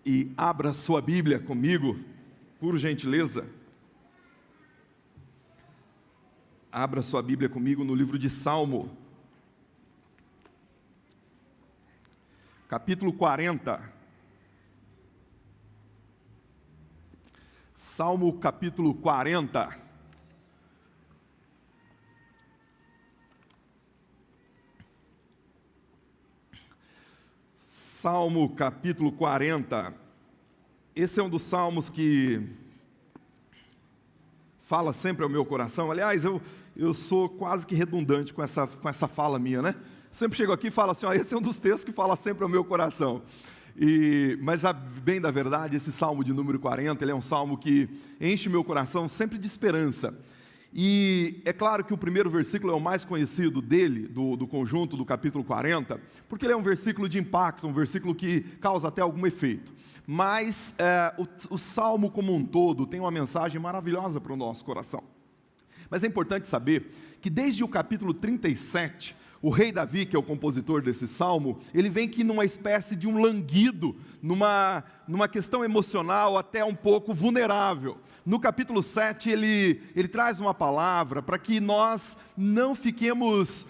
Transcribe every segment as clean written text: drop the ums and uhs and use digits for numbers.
e abra sua Bíblia comigo, por gentileza. Abra sua Bíblia comigo no livro de Salmo, capítulo 40. Salmo capítulo 40. Salmo capítulo 40. Esse é um dos salmos que fala sempre ao meu coração. Aliás, eu sou quase que redundante com essa fala minha, né? Sempre chego aqui e falo assim, esse é um dos textos que fala sempre ao meu coração. Mas, a bem da verdade, esse salmo de número 40, ele é um salmo que enche meu coração sempre de esperança. E é claro que o primeiro versículo é o mais conhecido dele, do conjunto do capítulo 40, porque ele é um versículo de impacto, um versículo que causa até algum efeito. Mas o salmo como um todo tem uma mensagem maravilhosa para o nosso coração. Mas é importante saber que desde o capítulo 37, o rei Davi, que é o compositor desse salmo, ele vem aqui numa espécie de um languido, numa questão emocional até um pouco vulnerável. No capítulo 7, ele traz uma palavra para que nós não fiquemos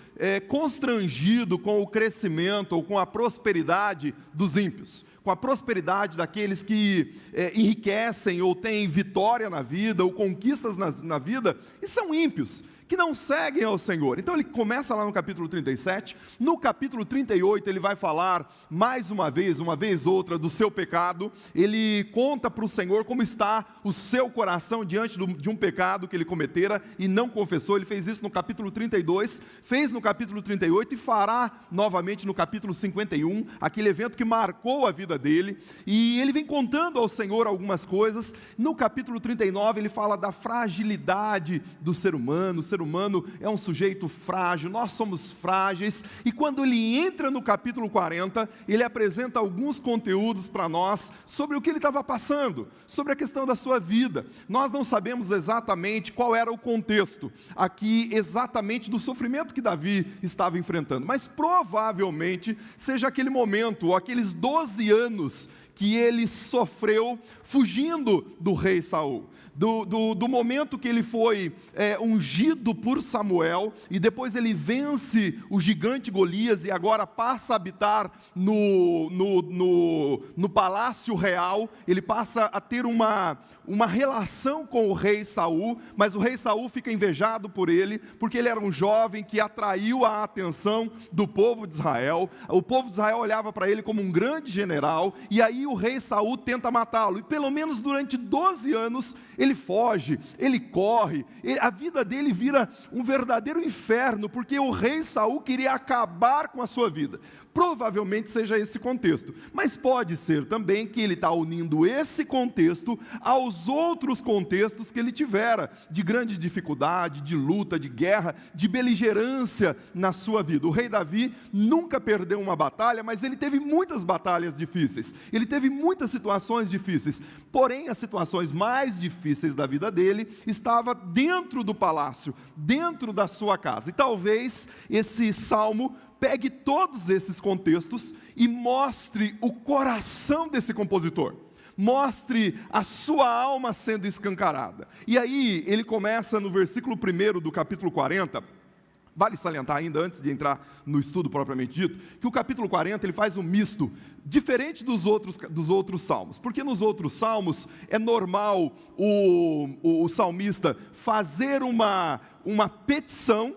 constrangidos com o crescimento ou com a prosperidade dos ímpios, com a prosperidade daqueles que enriquecem ou têm vitória na vida ou conquistas na vida e são ímpios, que não seguem ao Senhor. Então ele começa lá no capítulo 37, no capítulo 38 ele vai falar mais uma vez outra, do seu pecado. Ele conta para o Senhor como está o seu coração diante de um pecado que ele cometera e não confessou. Ele fez isso no capítulo 32, fez no capítulo 38 e fará novamente no capítulo 51, aquele evento que marcou a vida dele, e ele vem contando ao Senhor algumas coisas. No capítulo 39 ele fala da fragilidade do ser humano. O ser humano é um sujeito frágil, nós somos frágeis, e quando ele entra no capítulo 40, ele apresenta alguns conteúdos para nós sobre o que ele estava passando, sobre a questão da sua vida. Nós não sabemos exatamente qual era o contexto aqui, exatamente do sofrimento que Davi estava enfrentando, mas provavelmente seja aquele momento, ou aqueles 12 anos que ele sofreu fugindo do rei Saul. Do momento que ele foi ungido por Samuel, e depois ele vence o gigante Golias, e agora passa a habitar no palácio real. Ele passa a ter uma relação com o rei Saul, mas o rei Saul fica invejado por ele, porque ele era um jovem que atraiu a atenção do povo de Israel. O povo de Israel olhava para ele como um grande general, e aí o rei Saul tenta matá-lo, e pelo menos durante 12 anos, ele foge, ele corre, a vida dele vira um verdadeiro inferno, porque o rei Saul queria acabar com a sua vida. Provavelmente seja esse contexto, mas pode ser também que ele está unindo esse contexto aos outros contextos que ele tivera, de grande dificuldade, de luta, de guerra, de beligerância na sua vida. O rei Davi nunca perdeu uma batalha, mas ele teve muitas batalhas difíceis, ele teve muitas situações difíceis, porém as situações mais difíceis da vida dele estava dentro do palácio, dentro da sua casa. E talvez esse salmo pegue todos esses contextos e mostre o coração desse compositor, mostre a sua alma sendo escancarada. E aí ele começa no versículo 1 do capítulo 40, vale salientar ainda, antes de entrar no estudo propriamente dito, que o capítulo 40 ele faz um misto, diferente dos outros salmos, porque nos outros salmos é normal o salmista fazer uma petição,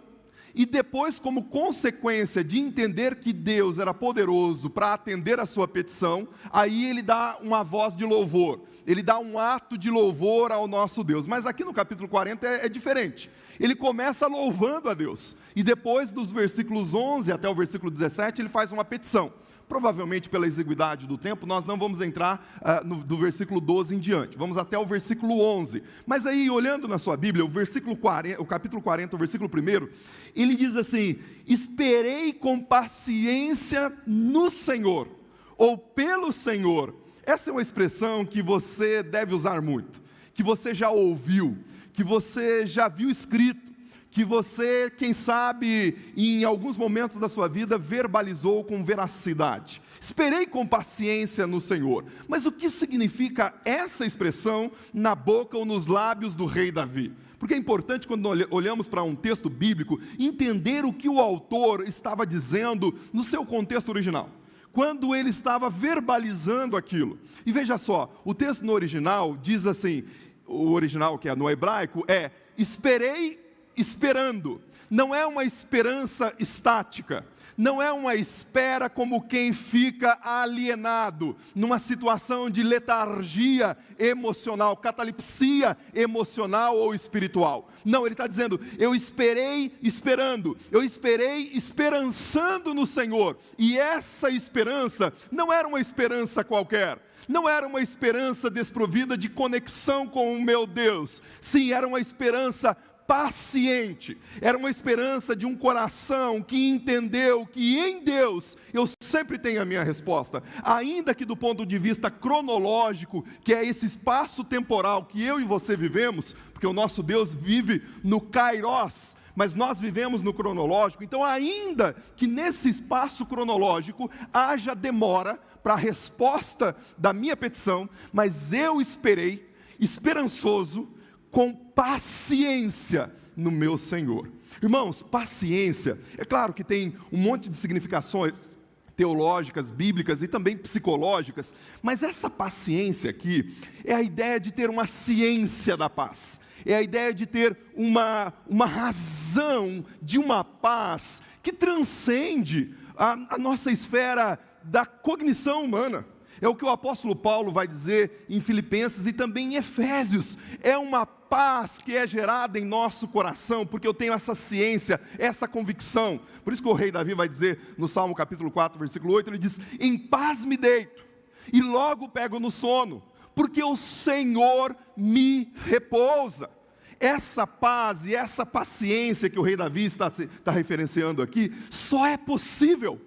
e depois, como consequência de entender que Deus era poderoso para atender a sua petição, aí ele dá uma voz de louvor, ele dá um ato de louvor ao nosso Deus. Mas aqui no capítulo 40 é diferente. Ele começa louvando a Deus, e depois dos versículos 11 até o versículo 17, ele faz uma petição. Provavelmente pela exiguidade do tempo, nós não vamos entrar do versículo 12 em diante, vamos até o versículo 11. Mas aí, olhando na sua Bíblia, o capítulo 40, o versículo 1, ele diz assim: esperei com paciência no Senhor, ou pelo Senhor. Essa é uma expressão que você deve usar muito, que você já ouviu, que você já viu escrito, que você, quem sabe, em alguns momentos da sua vida, verbalizou com veracidade. Esperei com paciência no Senhor. Mas o que significa essa expressão na boca ou nos lábios do rei Davi? Porque é importante, quando olhamos para um texto bíblico, entender o que o autor estava dizendo no seu contexto original, quando ele estava verbalizando aquilo. E veja só, o texto no original diz assim, o original que é no hebraico é: esperei esperando. Não é uma esperança estática, não é uma espera como quem fica alienado, numa situação de letargia emocional, catalepsia emocional ou espiritual. Não, ele está dizendo: eu esperei esperando, eu esperei esperançando no Senhor. E essa esperança não era uma esperança qualquer, não era uma esperança desprovida de conexão com o meu Deus. Sim, era uma esperança paciente, era uma esperança de um coração que entendeu que em Deus eu sempre tenho a minha resposta, ainda que do ponto de vista cronológico, que é esse espaço temporal que eu e você vivemos, porque o nosso Deus vive no Kairos, mas nós vivemos no cronológico. Então, ainda que nesse espaço cronológico haja demora para a resposta da minha petição, mas eu esperei, esperançoso, com paciência no meu Senhor. Irmãos, paciência, é claro que tem um monte de significações teológicas, bíblicas e também psicológicas, mas essa paciência aqui é a ideia de ter uma ciência da paz, é a ideia de ter uma razão de uma paz que transcende a nossa esfera da cognição humana. É o que o apóstolo Paulo vai dizer em Filipenses e também em Efésios. É uma paz que é gerada em nosso coração, porque eu tenho essa ciência, essa convicção. Por isso que o rei Davi vai dizer no Salmo capítulo 4, versículo 8, ele diz: em paz me deito, e logo pego no sono, porque o Senhor me repousa. Essa paz e essa paciência que o rei Davi está referenciando aqui, só é possível.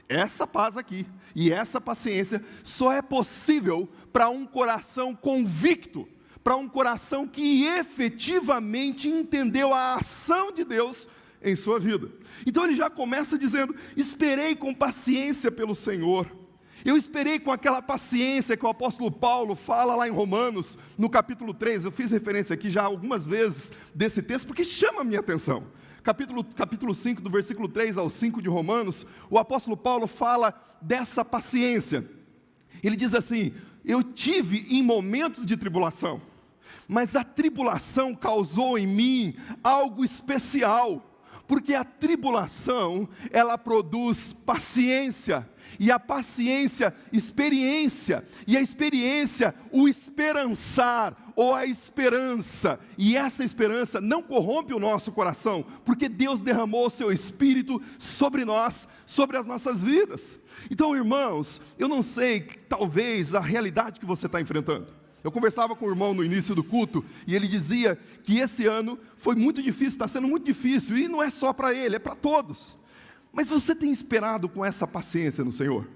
Essa paz aqui e essa paciência só é possível para um coração convicto, para um coração que efetivamente entendeu a ação de Deus em sua vida. Então ele já começa dizendo: esperei com paciência pelo Senhor. Eu esperei com aquela paciência que o apóstolo Paulo fala lá em Romanos, no capítulo 3, eu fiz referência aqui já algumas vezes desse texto, porque chama a minha atenção. Capítulo 5, do versículo 3 ao 5 de Romanos, o apóstolo Paulo fala dessa paciência. Ele diz assim: eu tive em momentos de tribulação, mas a tribulação causou em mim algo especial, porque a tribulação, ela produz paciência, e a paciência, experiência, e a experiência, o esperançar, ou a esperança, e essa esperança não corrompe o nosso coração, porque Deus derramou o seu Espírito sobre nós, sobre as nossas vidas. Então, irmãos, eu não sei, talvez, a realidade que você está enfrentando. Eu conversava com o irmão no início do culto, e ele dizia que esse ano foi muito difícil, está sendo muito difícil, e não é só para ele, é para todos. Mas você tem esperado com essa paciência no Senhor?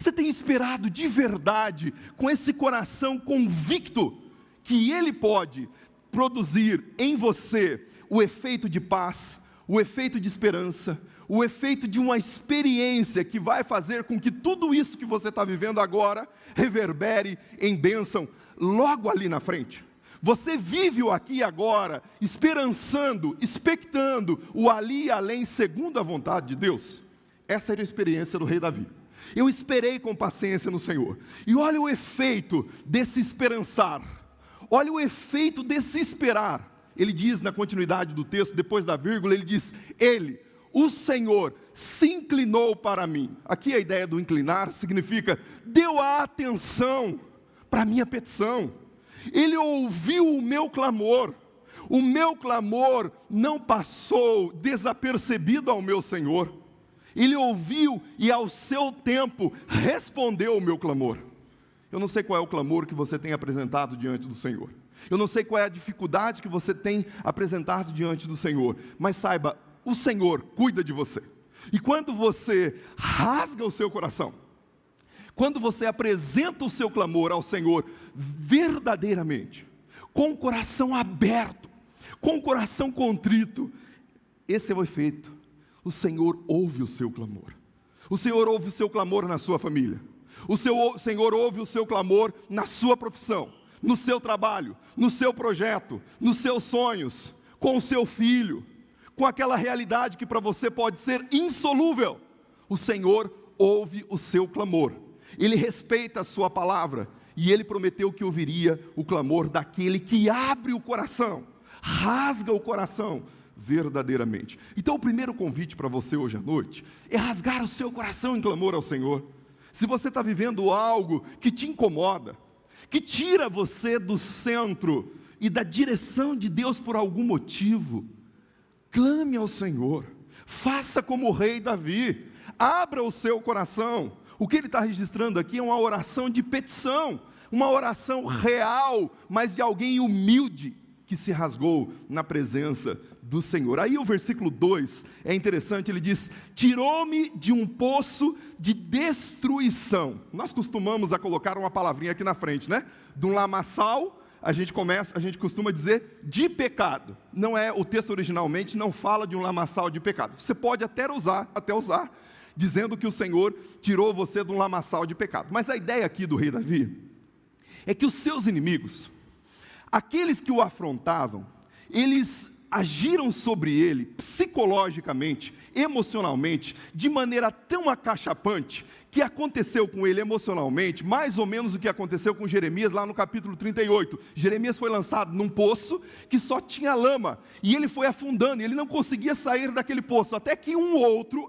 Você tem esperado de verdade, com esse coração convicto, que Ele pode produzir em você o efeito de paz, o efeito de esperança, o efeito de uma experiência que vai fazer com que tudo isso que você está vivendo agora reverbere em bênção logo ali na frente? Você vive o aqui e agora, esperançando, expectando o ali e além segundo a vontade de Deus? Essa era a experiência do rei Davi. Eu esperei com paciência no Senhor. E olha o efeito desse esperançar. Olha o efeito desse esperar. Ele diz na continuidade do texto, depois da vírgula, ele diz: Ele, o Senhor, se inclinou para mim. Aqui a ideia do inclinar significa, deu a atenção para a minha petição. Ele ouviu o meu clamor não passou desapercebido ao meu Senhor. Ele ouviu e ao seu tempo respondeu ao meu clamor. Eu não sei qual é o clamor que você tem apresentado diante do Senhor. Eu não sei qual é a dificuldade que você tem apresentado diante do Senhor. Mas saiba, o Senhor cuida de você. E quando você rasga o seu coração, quando você apresenta o seu clamor ao Senhor verdadeiramente, com o coração aberto, com o coração contrito. Esse é o efeito. O Senhor ouve o seu clamor. O Senhor ouve o seu clamor na sua família. O Senhor ouve o seu clamor na sua profissão, no seu trabalho, no seu projeto, nos seus sonhos, com o seu filho, com aquela realidade que para você pode ser insolúvel. O Senhor ouve o seu clamor. Ele respeita a sua palavra e Ele prometeu que ouviria o clamor daquele que abre o coração, rasga o coração verdadeiramente. Então o primeiro convite para você hoje à noite é rasgar o seu coração em clamor ao Senhor. Se você está vivendo algo que te incomoda, que tira você do centro e da direção de Deus por algum motivo, clame ao Senhor, faça como o rei Davi, abra o seu coração. O que ele está registrando aqui é uma oração de petição, uma oração real, mas de alguém humilde, que se rasgou na presença do Senhor. Aí o versículo 2 é interessante, ele diz: tirou-me de um poço de destruição. Nós costumamos a colocar uma palavrinha aqui na frente, né? De um lamaçal, a gente costuma dizer de pecado. Não é, o texto originalmente não fala de um lamaçal de pecado. Você pode até usar, dizendo que o Senhor tirou você de um lamaçal de pecado. Mas a ideia aqui do rei Davi é que os seus inimigos, aqueles que o afrontavam, eles agiram sobre ele psicologicamente, emocionalmente, de maneira tão acachapante, que aconteceu com ele emocionalmente, mais ou menos o que aconteceu com Jeremias lá no capítulo 38. Jeremias foi lançado num poço que só tinha lama, e ele foi afundando, e ele não conseguia sair daquele poço, até que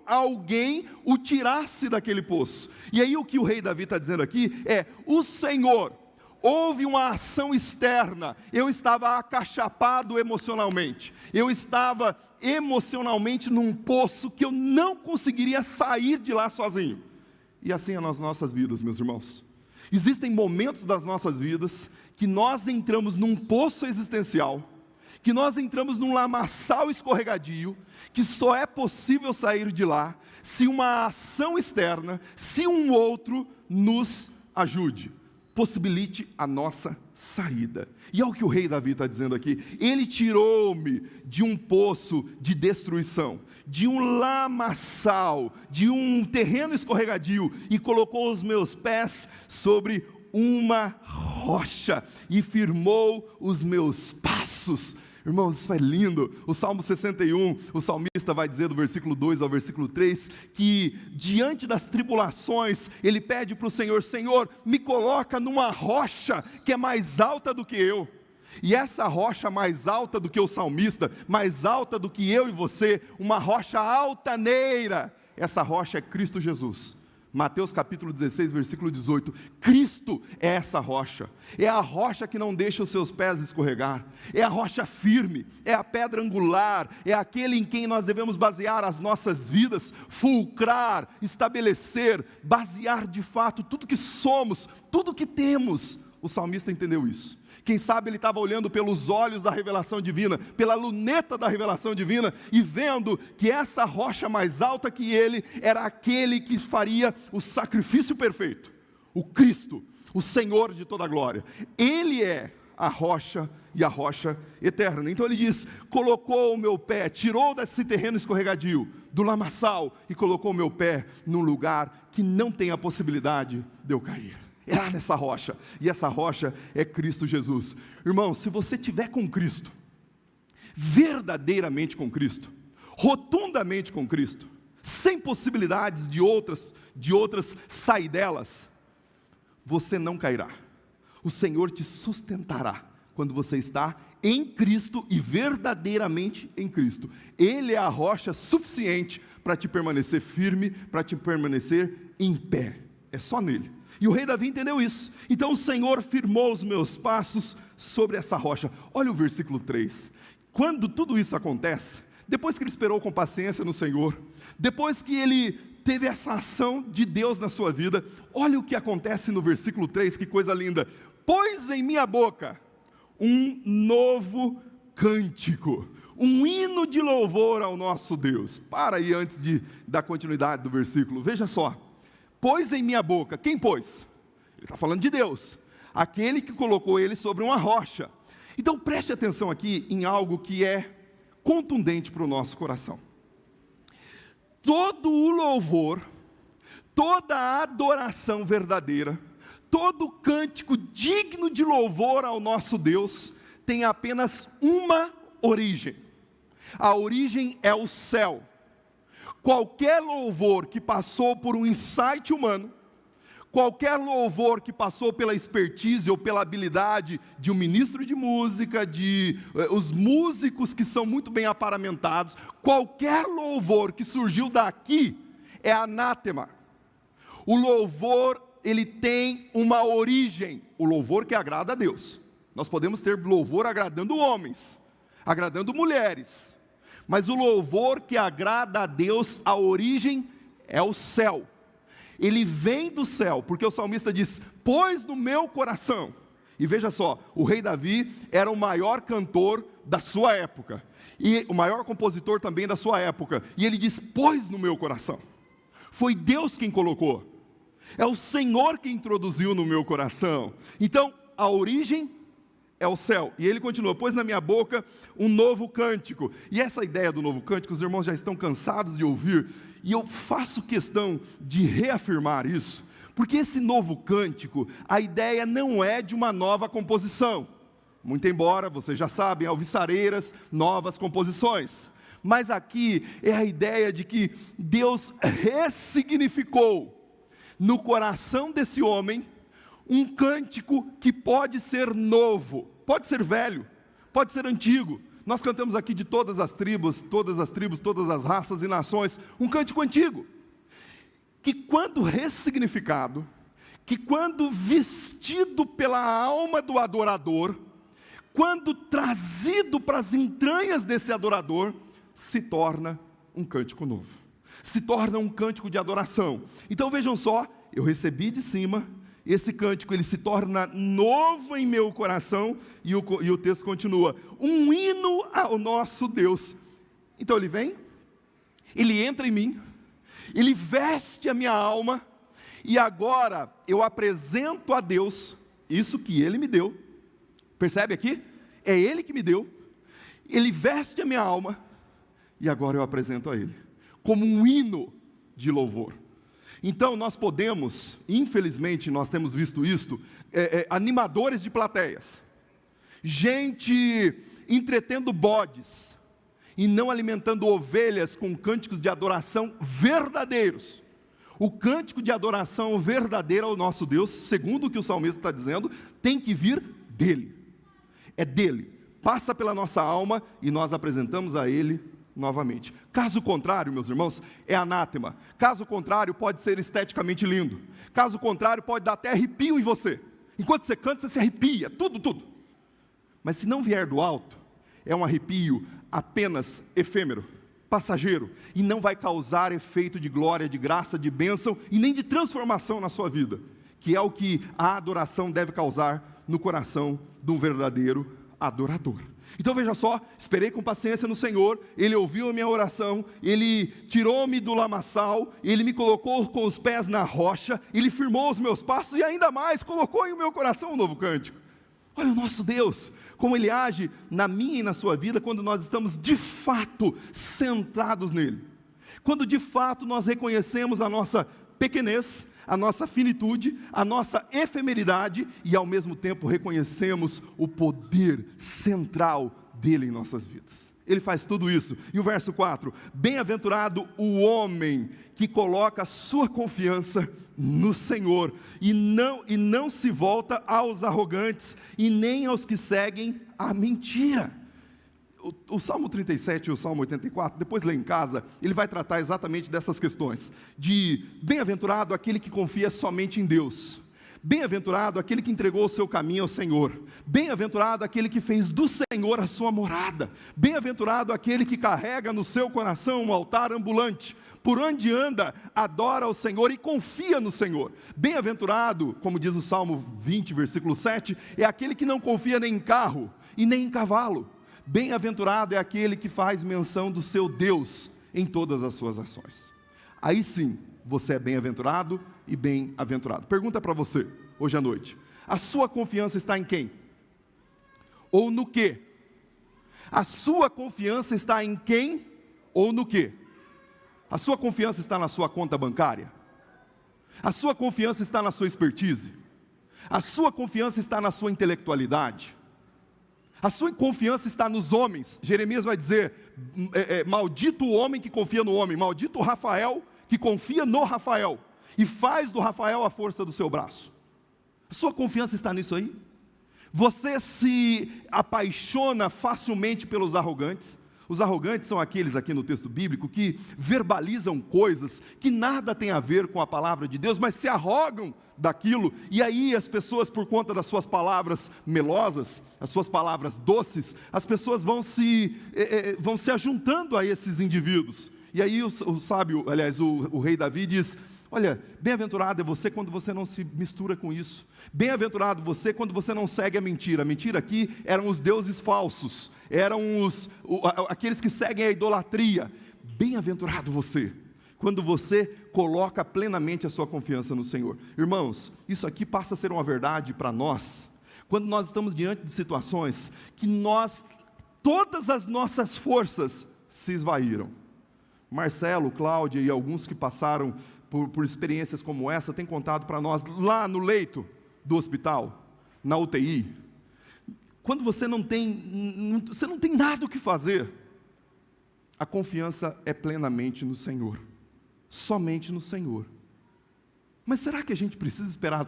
alguém o tirasse daquele poço. E aí o que o rei Davi está dizendo aqui é: o Senhor, houve uma ação externa, eu estava acachapado emocionalmente, eu estava emocionalmente num poço que eu não conseguiria sair de lá sozinho. E assim é nas nossas vidas, meus irmãos. Existem momentos das nossas vidas que nós entramos num poço existencial, que nós entramos num lamaçal escorregadio, que só é possível sair de lá se uma ação externa, se um outro nos ajude, possibilite a nossa saída. E é o que o rei Davi está dizendo aqui: ele tirou-me de um poço de destruição, de um lamaçal, de um terreno escorregadio, e colocou os meus pés sobre uma rocha, e firmou os meus passos. Irmãos, isso é lindo. O Salmo 61, o salmista vai dizer do versículo 2 ao versículo 3, que diante das tribulações, ele pede para o Senhor: Senhor, me coloca numa rocha que é mais alta do que eu. E essa rocha mais alta do que o salmista, mais alta do que eu e você, uma rocha altaneira, essa rocha é Cristo Jesus. Mateus capítulo 16, versículo 18, Cristo é essa rocha, é a rocha que não deixa os seus pés escorregar, é a rocha firme, é a pedra angular, é aquele em quem nós devemos basear as nossas vidas, fulcrar, estabelecer, basear de fato tudo que somos, tudo que temos. O salmista entendeu isso. Quem sabe ele estava olhando pelos olhos da revelação divina, pela luneta da revelação divina, e vendo que essa rocha mais alta que ele, era aquele que faria o sacrifício perfeito, o Cristo, o Senhor de toda a glória. Ele é a rocha e a rocha eterna. Então ele diz: colocou o meu pé, tirou desse terreno escorregadio, do lamaçal, e colocou o meu pé num lugar que não tem a possibilidade de eu cair. É lá nessa rocha, e essa rocha é Cristo Jesus. Irmão, se você estiver com Cristo, verdadeiramente com Cristo, rotundamente com Cristo, sem possibilidades de outras saidelas, você não cairá. O Senhor te sustentará quando você está em Cristo e verdadeiramente em Cristo. Ele é a rocha suficiente para te permanecer firme, para te permanecer em pé. É só nele. E o rei Davi entendeu isso. Então o Senhor firmou os meus passos sobre essa rocha. Olha o versículo 3. Quando tudo isso acontece, depois que ele esperou com paciência no Senhor, depois que ele teve essa ação de Deus na sua vida, olha o que acontece no versículo 3, que coisa linda. Pôs em minha boca um novo cântico, um hino de louvor ao nosso Deus. Para aí antes de dar continuidade do versículo, veja só. Pôs em minha boca, quem pôs? Ele está falando de Deus, aquele que colocou ele sobre uma rocha. Então preste atenção aqui em algo que é contundente para o nosso coração. Todo o louvor, toda a adoração verdadeira, todo cântico digno de louvor ao nosso Deus, tem apenas uma origem. A origem é o céu. Qualquer louvor que passou por um insight humano, qualquer louvor que passou pela expertise ou pela habilidade de um ministro de música, os músicos que são muito bem aparamentados, qualquer louvor que surgiu daqui é anátema. O louvor, ele tem uma origem, o louvor que agrada a Deus. Nós podemos ter louvor agradando homens, agradando mulheres, mas o louvor que agrada a Deus, a origem é o céu. Ele vem do céu, porque o salmista diz, pôs no meu coração. E veja só, o rei Davi era o maior cantor da sua época, e o maior compositor também da sua época, e ele diz, pôs no meu coração. Foi Deus quem colocou, é o Senhor que introduziu no meu coração. Então, a origem é o céu. E ele continua, pôs na minha boca um novo cântico. E essa ideia do novo cântico, os irmãos já estão cansados de ouvir, e eu faço questão de reafirmar isso, porque esse novo cântico, a ideia não é de uma nova composição, muito embora, vocês já sabem, alvissareiras, novas composições, mas aqui é a ideia de que Deus ressignificou no coração desse homem um cântico que pode ser novo, pode ser velho, pode ser antigo. Nós cantamos aqui de todas as tribos, todas as raças e nações, um cântico antigo, que quando ressignificado, que quando vestido pela alma do adorador, quando trazido para as entranhas desse adorador, se torna um cântico novo, se torna um cântico de adoração. Então vejam só, eu recebi de cima, esse cântico, ele se torna novo em meu coração, e o texto continua, um hino ao nosso Deus. Então ele vem, ele entra em mim, ele veste a minha alma, e agora eu apresento a Deus, isso que ele me deu, percebe aqui? É ele que me deu, ele veste a minha alma, e agora eu apresento a ele, como um hino de louvor. Então nós podemos, infelizmente nós temos visto isto, animadores de plateias, gente entretendo bodes, e não alimentando ovelhas com cânticos de adoração verdadeiros. O cântico de adoração verdadeiro ao nosso Deus, segundo o que o salmista está dizendo, tem que vir dele, é dele, passa pela nossa alma, e nós apresentamos a ele novamente. Caso contrário, meus irmãos, é anátema. Caso contrário, pode ser esteticamente lindo. Caso contrário, pode dar até arrepio em você. Enquanto você canta, você se arrepia, tudo. Mas se não vier do alto, é um arrepio apenas efêmero, passageiro, e não vai causar efeito de glória, de graça, de bênção, e nem de transformação na sua vida, que é o que a adoração deve causar no coração de um verdadeiro adorador. Então veja só, esperei com paciência no Senhor, Ele ouviu a minha oração, Ele tirou-me do lamaçal, Ele me colocou com os pés na rocha, Ele firmou os meus passos e ainda mais, colocou em meu coração um novo cântico. Olha o nosso Deus, como Ele age na minha e na sua vida, quando nós estamos de fato centrados nele. Quando de fato nós reconhecemos a nossa pequenez, a nossa finitude, a nossa efemeridade, e ao mesmo tempo reconhecemos o poder central dele em nossas vidas. Ele faz tudo isso. E o verso 4, bem-aventurado o homem que coloca a sua confiança no Senhor, e não se volta aos arrogantes, e nem aos que seguem a mentira. O Salmo 37 e o Salmo 84, depois lê em casa, ele vai tratar exatamente dessas questões, de bem-aventurado aquele que confia somente em Deus, bem-aventurado aquele que entregou o seu caminho ao Senhor, bem-aventurado aquele que fez do Senhor a sua morada, bem-aventurado aquele que carrega no seu coração um altar ambulante, por onde anda, adora ao Senhor e confia no Senhor. Bem-aventurado, como diz o Salmo 20, versículo 7, é aquele que não confia nem em carro e nem em cavalo. Bem-aventurado é aquele que faz menção do seu Deus em todas as suas ações. Aí sim, você é bem-aventurado e bem-aventurado. Pergunta para você, hoje à noite, a sua confiança está em quem? ou no quê? A sua confiança está em quem ou no quê? A sua confiança está na sua conta bancária? A sua confiança está na sua expertise? A sua confiança está na sua intelectualidade? A sua confiança está nos homens? Jeremias vai dizer, maldito o homem que confia no homem, maldito o Rafael que confia no Rafael, e faz do Rafael a força do seu braço. A sua confiança está nisso aí? Você se apaixona facilmente pelos arrogantes? Os arrogantes são aqueles aqui no texto bíblico que verbalizam coisas que nada tem a ver com a palavra de Deus, mas se arrogam daquilo, e aí as pessoas, por conta das suas palavras melosas, as suas palavras doces, as pessoas vão se ajuntando a esses indivíduos. E aí o sábio, aliás, o rei Davi diz, olha, bem-aventurado é você quando você não se mistura com isso. Bem-aventurado você quando você não segue a mentira. A mentira aqui eram os deuses falsos, eram aqueles que seguem a idolatria. Bem-aventurado você quando você coloca plenamente a sua confiança no Senhor. Irmãos, isso aqui passa a ser uma verdade para nós, quando nós estamos diante de situações que todas as nossas forças se esvaíram. Marcelo, Cláudia e alguns que passaram por experiências como essa, têm contado para nós, lá no leito do hospital, na UTI, quando você não tem nada o que fazer, a confiança é plenamente no Senhor, somente no Senhor. Mas será que a gente precisa esperar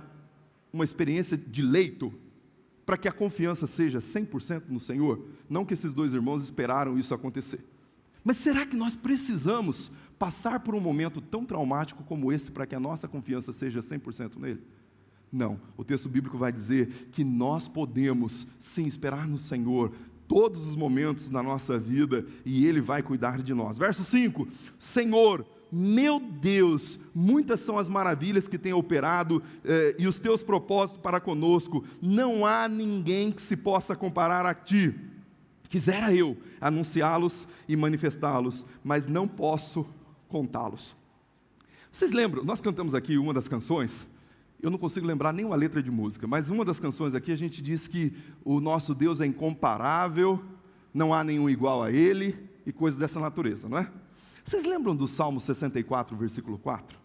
uma experiência de leito para que a confiança seja 100% no Senhor? Não que esses dois irmãos esperaram isso acontecer. Mas será que nós precisamos passar por um momento tão traumático como esse para que a nossa confiança seja 100% nele? Não, o texto bíblico vai dizer que nós podemos sim esperar no Senhor todos os momentos da nossa vida e Ele vai cuidar de nós. Verso 5, Senhor, meu Deus, muitas são as maravilhas que tem operado e os teus propósitos para conosco, não há ninguém que se possa comparar a Ti. Quisera eu anunciá-los e manifestá-los, mas não posso contá-los. Vocês lembram, nós cantamos aqui uma das canções, eu não consigo lembrar nenhuma letra de música, mas uma das canções aqui a gente diz que o nosso Deus é incomparável, não há nenhum igual a Ele, e coisas dessa natureza, não é? Vocês lembram do Salmo 64, versículo 4?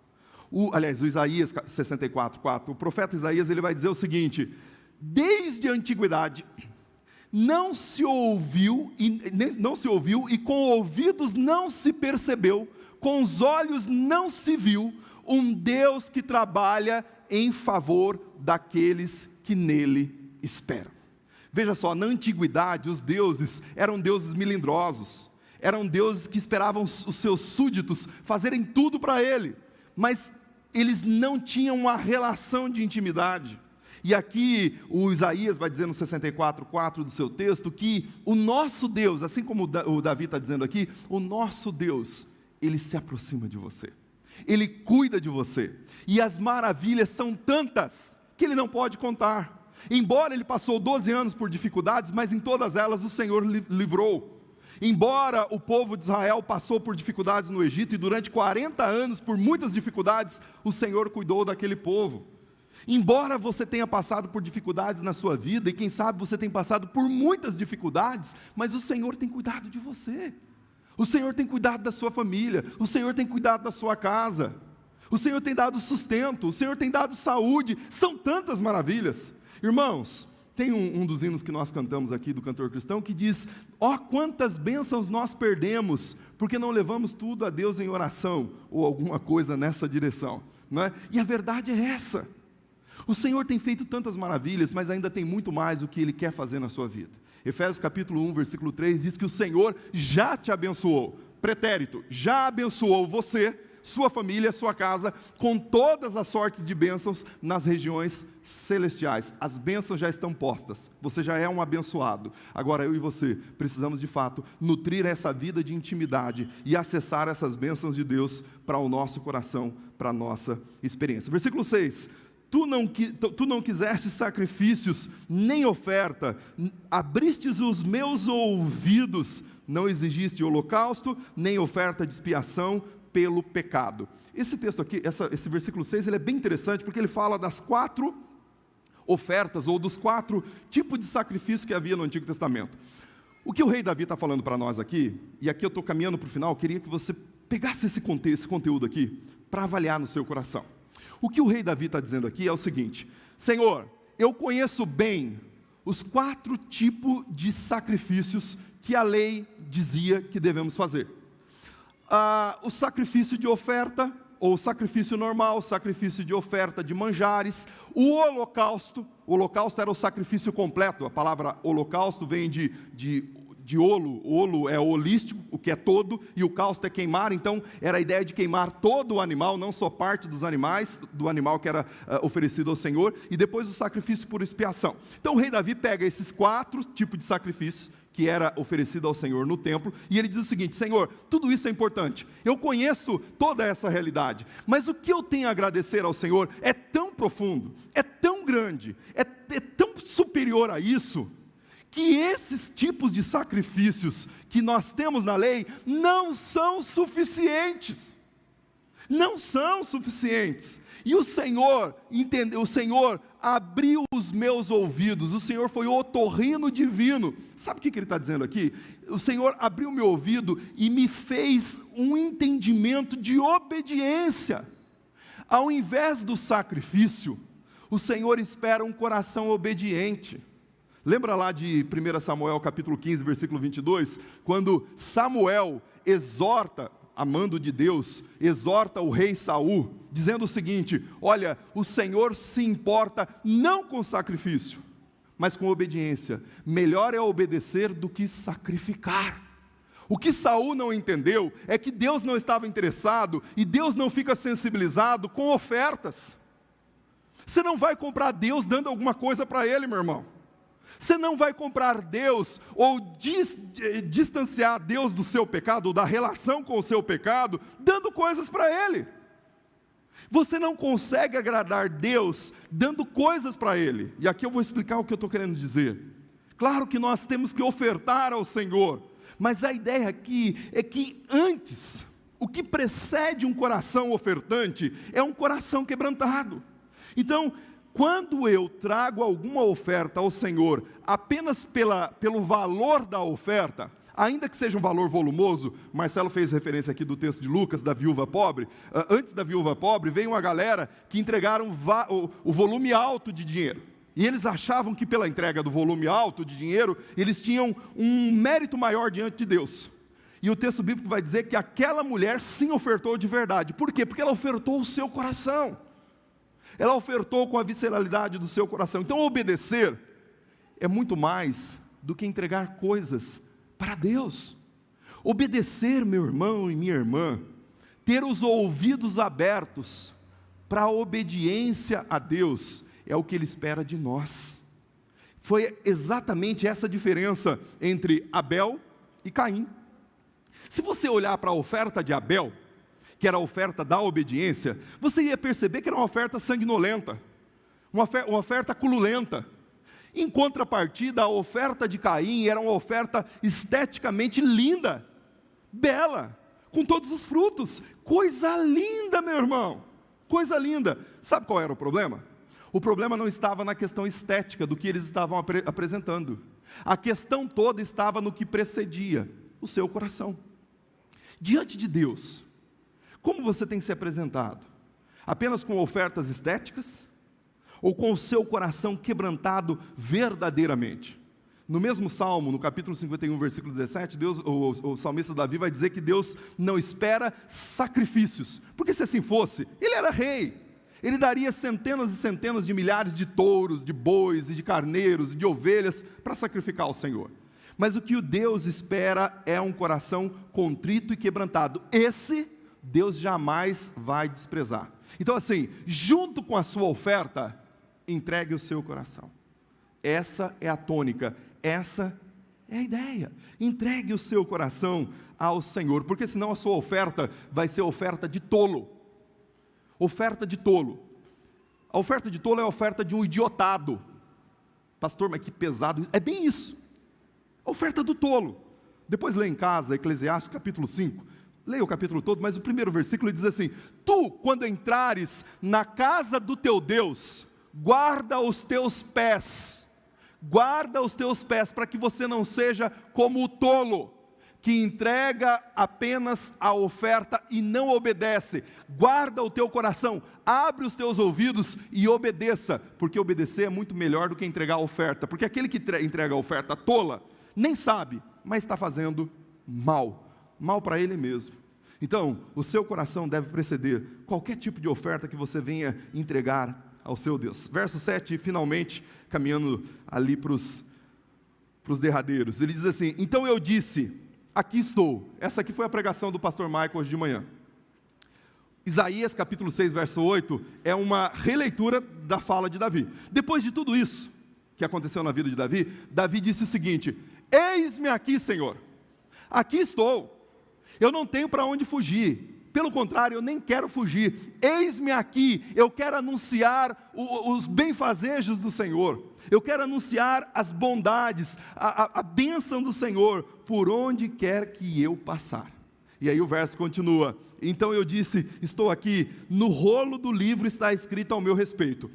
O Isaías 64, 4, o profeta Isaías ele vai dizer o seguinte, desde a antiguidade não se ouviu e com ouvidos não se percebeu, com os olhos não se viu, um Deus que trabalha em favor daqueles que nele esperam. Veja só, na antiguidade os deuses eram deuses melindrosos, eram deuses que esperavam os seus súditos fazerem tudo para ele, mas eles não tinham uma relação de intimidade. E aqui o Isaías vai dizer no 64:4 do seu texto que o nosso Deus, assim como o Davi está dizendo aqui, o nosso Deus, Ele se aproxima de você, Ele cuida de você, e as maravilhas são tantas que Ele não pode contar. Embora Ele passou 12 anos por dificuldades, mas em todas elas o Senhor livrou. Embora o povo de Israel passou por dificuldades no Egito, e durante 40 anos, por muitas dificuldades, o Senhor cuidou daquele povo. Embora você tenha passado por dificuldades na sua vida, e quem sabe você tem passado por muitas dificuldades, mas o Senhor tem cuidado de você, o Senhor tem cuidado da sua família, o Senhor tem cuidado da sua casa, o Senhor tem dado sustento, o Senhor tem dado saúde, são tantas maravilhas. Irmãos, tem um dos hinos que nós cantamos aqui do cantor cristão que diz, quantas bênçãos nós perdemos, porque não levamos tudo a Deus em oração, ou alguma coisa nessa direção, não é? E a verdade é essa. O Senhor tem feito tantas maravilhas, mas ainda tem muito mais o que Ele quer fazer na sua vida. Efésios capítulo 1, versículo 3, diz que o Senhor já te abençoou, pretérito, já abençoou você, sua família, sua casa, com todas as sortes de bênçãos nas regiões celestiais. As bênçãos já estão postas, você já é um abençoado. Agora eu e você precisamos de fato nutrir essa vida de intimidade e acessar essas bênçãos de Deus para o nosso coração, para a nossa experiência. Versículo 6, Tu não quiseste sacrifícios, nem oferta, abristes os meus ouvidos, não exigiste holocausto, nem oferta de expiação pelo pecado. Esse texto aqui, esse versículo 6, ele é bem interessante, porque ele fala das 4 ofertas, ou dos 4 tipos de sacrifício que havia no Antigo Testamento. O que o rei Davi está falando para nós aqui, e aqui eu estou caminhando para o final, eu queria que você pegasse esse conteúdo aqui, para avaliar no seu coração. O que o rei Davi está dizendo aqui é o seguinte: Senhor, eu conheço bem os 4 tipos de sacrifícios que a lei dizia que devemos fazer. O sacrifício de oferta, ou sacrifício normal, sacrifício de oferta de manjares, o holocausto era o sacrifício completo, a palavra holocausto vem de olo é holístico, o que é todo, e o causto é queimar, então era a ideia de queimar todo o animal, não só parte dos animais, do animal que era oferecido ao Senhor, e depois o sacrifício por expiação. Então o rei Davi pega esses 4 tipos de sacrifícios, que era oferecido ao Senhor no templo, e ele diz o seguinte: Senhor, tudo isso é importante, eu conheço toda essa realidade, mas o que eu tenho a agradecer ao Senhor é tão profundo, é tão grande, é tão superior a isso, que esses tipos de sacrifícios que nós temos na lei não são suficientes. Não são suficientes. E o Senhor entendeu, o Senhor abriu os meus ouvidos, o Senhor foi o otorrino divino. Sabe o que ele está dizendo aqui? O Senhor abriu meu ouvido e me fez um entendimento de obediência. Ao invés do sacrifício, o Senhor espera um coração obediente. Lembra lá de 1 Samuel capítulo 15, versículo 22, quando Samuel exorta, amando de Deus, exorta o rei Saul, dizendo o seguinte: olha, o Senhor se importa não com sacrifício, mas com obediência. Melhor é obedecer do que sacrificar. O que Saul não entendeu é que Deus não estava interessado, e Deus não fica sensibilizado com ofertas. Você não vai comprar Deus dando alguma coisa para Ele, meu irmão. Você não vai comprar Deus, ou distanciar Deus do seu pecado, ou da relação com o seu pecado, dando coisas para Ele. Você não consegue agradar Deus dando coisas para Ele. E aqui eu vou explicar o que eu estou querendo dizer. Claro que nós temos que ofertar ao Senhor, mas a ideia aqui é que antes, o que precede um coração ofertante é um coração quebrantado. Então, quando eu trago alguma oferta ao Senhor apenas pelo valor da oferta, ainda que seja um valor volumoso, Marcelo fez referência aqui do texto de Lucas, da viúva pobre. Antes da viúva pobre, veio uma galera que entregaram o volume alto de dinheiro. E eles achavam que pela entrega do volume alto de dinheiro, eles tinham um mérito maior diante de Deus. E o texto bíblico vai dizer que aquela mulher sim ofertou de verdade. Por quê? Porque ela ofertou o seu coração. Ela ofertou com a visceralidade do seu coração. Então obedecer é muito mais do que entregar coisas para Deus. Obedecer, meu irmão e minha irmã, ter os ouvidos abertos para a obediência a Deus, é o que Ele espera de nós. Foi exatamente essa diferença entre Abel e Caim. Se você olhar para a oferta de Abel, que era a oferta da obediência, você ia perceber que era uma oferta sanguinolenta, uma oferta cululenta. Em contrapartida, a oferta de Caim era uma oferta esteticamente linda, bela, com todos os frutos. Coisa linda, meu irmão, coisa linda. Sabe qual era o problema? O problema não estava na questão estética do que eles estavam apresentando. A questão toda estava no que precedia, o seu coração. Diante de Deus, como você tem se apresentado? Apenas com ofertas estéticas? Ou com o seu coração quebrantado verdadeiramente? No mesmo Salmo, no capítulo 51, versículo 17, o salmista Davi vai dizer que Deus não espera sacrifícios, porque se assim fosse, Ele era rei, Ele daria centenas e centenas de milhares de touros, de bois, e de carneiros, e de ovelhas, para sacrificar ao Senhor. Mas o que o Deus espera é um coração contrito e quebrantado. Esse Deus jamais vai desprezar. Então assim, junto com a sua oferta, entregue o seu coração. Essa é a tônica, essa é a ideia. Entregue o seu coração ao Senhor, porque senão a sua oferta vai ser oferta de tolo. Oferta de tolo. A oferta de tolo é a oferta de um idiotado. Pastor, mas que pesado. É bem isso. A oferta do tolo. Depois lê em casa, Eclesiastes capítulo 5. Leia o capítulo todo, mas o primeiro versículo diz assim: tu, quando entrares na casa do teu Deus, guarda os teus pés, para que você não seja como o tolo, que entrega apenas a oferta e não obedece. Guarda o teu coração, abre os teus ouvidos e obedeça, porque obedecer é muito melhor do que entregar a oferta, porque aquele que entrega a oferta tola, nem sabe, mas está fazendo mal para ele mesmo. Então, o seu coração deve preceder qualquer tipo de oferta que você venha entregar ao seu Deus. Verso 7, finalmente, caminhando ali para os derradeiros, ele diz assim: então eu disse, aqui estou. Essa aqui foi a pregação do pastor Michael hoje de manhã. Isaías capítulo 6, verso 8, é uma releitura da fala de Davi. Depois de tudo isso que aconteceu na vida de Davi, Davi disse o seguinte: eis-me aqui, Senhor, aqui estou, eu não tenho para onde fugir, pelo contrário, eu nem quero fugir, eis-me aqui, eu quero anunciar os benfazejos do Senhor, eu quero anunciar as bondades, a bênção do Senhor, por onde quer que eu passar. E aí o verso continua: então eu disse, estou aqui, no rolo do livro está escrito ao meu respeito.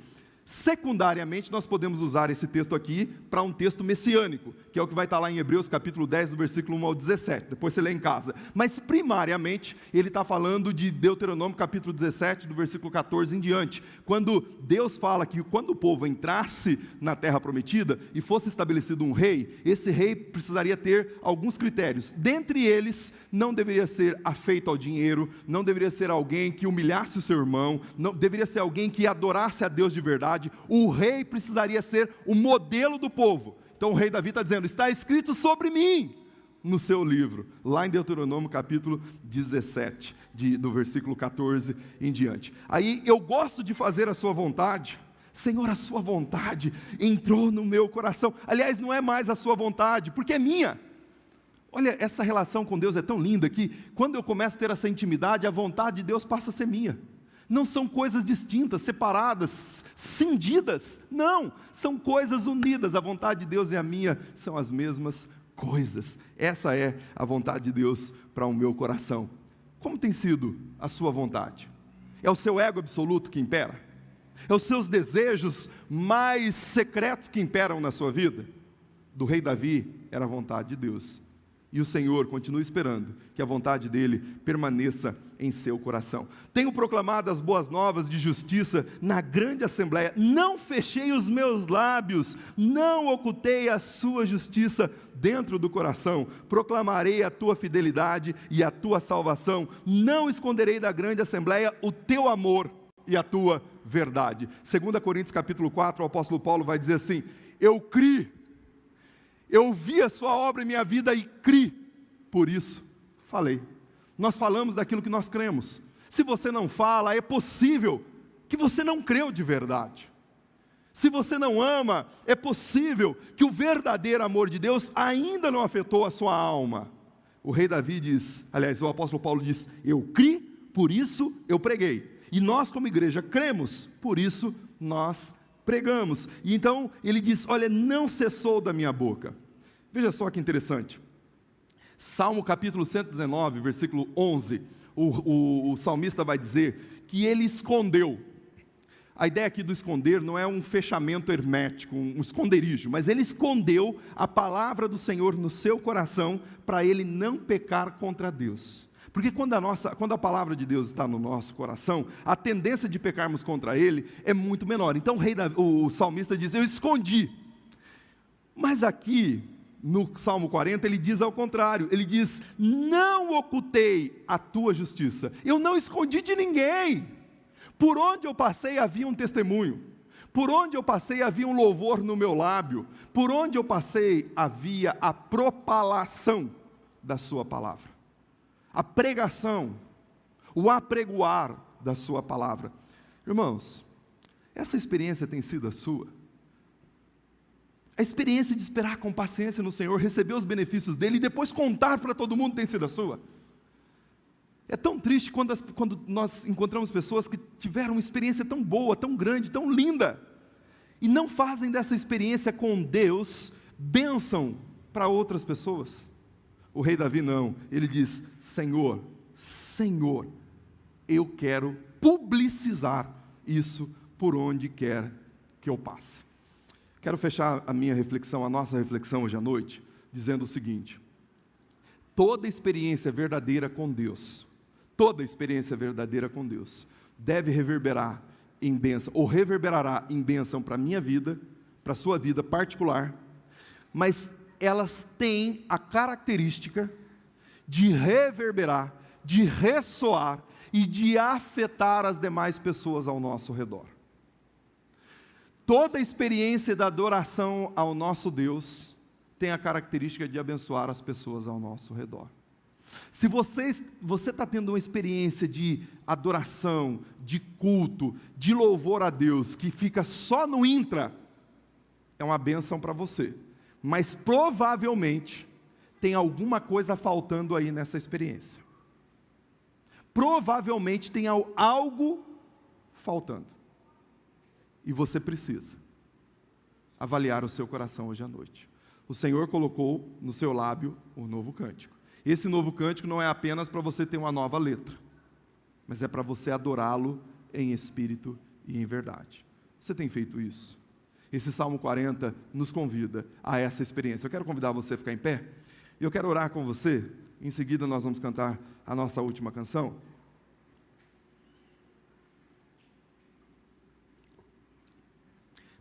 Secundariamente, nós podemos usar esse texto aqui para um texto messiânico, que é o que vai estar lá em Hebreus capítulo 10, do versículo 1 ao 17, depois você lê em casa. Mas primariamente, ele está falando de Deuteronômio capítulo 17, do versículo 14 em diante, quando Deus fala que quando o povo entrasse na terra prometida e fosse estabelecido um rei, esse rei precisaria ter alguns critérios. Dentre eles, não deveria ser afeito ao dinheiro, não deveria ser alguém que humilhasse o seu irmão, não deveria ser alguém que adorasse a Deus de verdade. O rei precisaria ser o modelo do povo. Então o rei Davi está dizendo: está escrito sobre mim no seu livro, lá em Deuteronômio capítulo 17, do versículo 14 em diante. Aí eu gosto de fazer a sua vontade. Senhor, a sua vontade entrou no meu coração. Aliás, não é mais a sua vontade, porque é minha. Olha, essa relação com Deus é tão linda que quando eu começo a ter essa intimidade, a vontade de Deus passa a ser minha. Não são coisas distintas, separadas, cindidas, não, são coisas unidas. A vontade de Deus e a minha são as mesmas coisas. Essa é a vontade de Deus para o meu coração. Como tem sido a sua vontade? É o seu ego absoluto que impera? É os seus desejos mais secretos que imperam na sua vida? Do rei Davi era a vontade de Deus. E o Senhor continua esperando que a vontade dele permaneça em seu coração. Tenho proclamado as boas novas de justiça na grande assembleia. Não fechei os meus lábios, não ocultei a sua justiça dentro do coração. Proclamarei a tua fidelidade e a tua salvação. Não esconderei da grande assembleia o teu amor e a tua verdade. 2 Coríntios capítulo 4, o apóstolo Paulo vai dizer assim: eu criei. Eu vi a sua obra em minha vida e criei, por isso falei. Nós falamos daquilo que nós cremos. Se você não fala, é possível que você não creu de verdade. Se você não ama, é possível que o verdadeiro amor de Deus ainda não afetou a sua alma. O rei Davi diz, aliás, o apóstolo Paulo diz: eu criei, por isso eu preguei. E nós como igreja cremos, por isso nós pregamos. E então ele diz: olha, não cessou da minha boca. Veja só que interessante. Salmo capítulo 119, versículo 11, o salmista vai dizer que ele escondeu. A ideia aqui do esconder não é um fechamento hermético, um esconderijo, mas ele escondeu a palavra do Senhor no seu coração para ele não pecar contra Deus. Porque quando a palavra de Deus está no nosso coração, a tendência de pecarmos contra Ele é muito menor. Então o salmista diz: eu escondi. Mas aqui, no Salmo 40, ele diz ao contrário. Ele diz: não ocultei a tua justiça. Eu não escondi de ninguém. Por onde eu passei havia um testemunho. Por onde eu passei havia um louvor no meu lábio. Por onde eu passei havia a propalação da sua palavra. A pregação, o apregoar da sua palavra. Irmãos, essa experiência tem sido a sua? A experiência de esperar com paciência no Senhor, receber os benefícios dEle e depois contar para todo mundo tem sido a sua? É tão triste quando nós encontramos pessoas que tiveram uma experiência tão boa, tão grande, tão linda, e não fazem dessa experiência com Deus bênção para outras pessoas. O rei Davi não, ele diz: Senhor, Senhor, eu quero publicizar isso por onde quer que eu passe. Quero fechar a minha reflexão, a nossa reflexão hoje à noite, dizendo o seguinte: toda experiência verdadeira com Deus, toda experiência verdadeira com Deus, deve reverberar em bênção, ou reverberará em bênção para a minha vida, para a sua vida particular, mas elas têm a característica de reverberar, de ressoar e de afetar as demais pessoas ao nosso redor. Toda experiência da adoração ao nosso Deus tem a característica de abençoar as pessoas ao nosso redor. Se você está tendo uma experiência de adoração, de culto, de louvor a Deus, que fica só no intra, é uma bênção para você, mas provavelmente tem alguma coisa faltando aí nessa experiência. Provavelmente tem algo faltando. E você precisa avaliar o seu coração hoje à noite. O Senhor colocou no seu lábio um novo cântico. Esse novo cântico não é apenas para você ter uma nova letra, mas é para você adorá-lo em espírito e em verdade. Você tem feito isso? Esse Salmo 40 nos convida a essa experiência. Eu quero convidar você a ficar em pé, e eu quero orar com você. Em seguida nós vamos cantar a nossa última canção.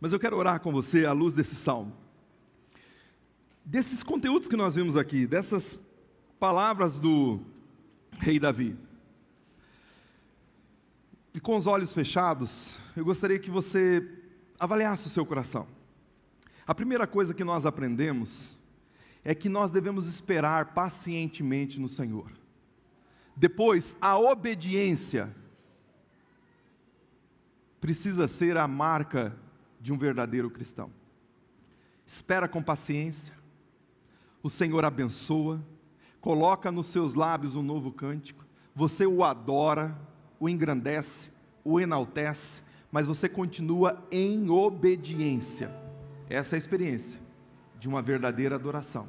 Mas eu quero orar com você à luz desse Salmo, desses conteúdos que nós vimos aqui, dessas palavras do rei Davi. E com os olhos fechados, eu gostaria que você avaliasse o seu coração. A primeira coisa que nós aprendemos é que nós devemos esperar pacientemente no Senhor. Depois, a obediência precisa ser a marca de um verdadeiro cristão. Espera com paciência, o Senhor abençoa, coloca nos seus lábios um novo cântico, você o adora, o engrandece, o enaltece, mas você continua em obediência. Essa é a experiência de uma verdadeira adoração.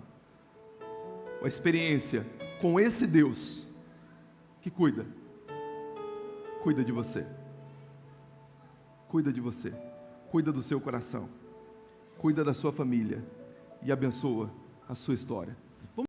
Uma experiência com esse Deus que cuida de você. Cuida de você. Cuida do seu coração, cuida da sua família e abençoa a sua história.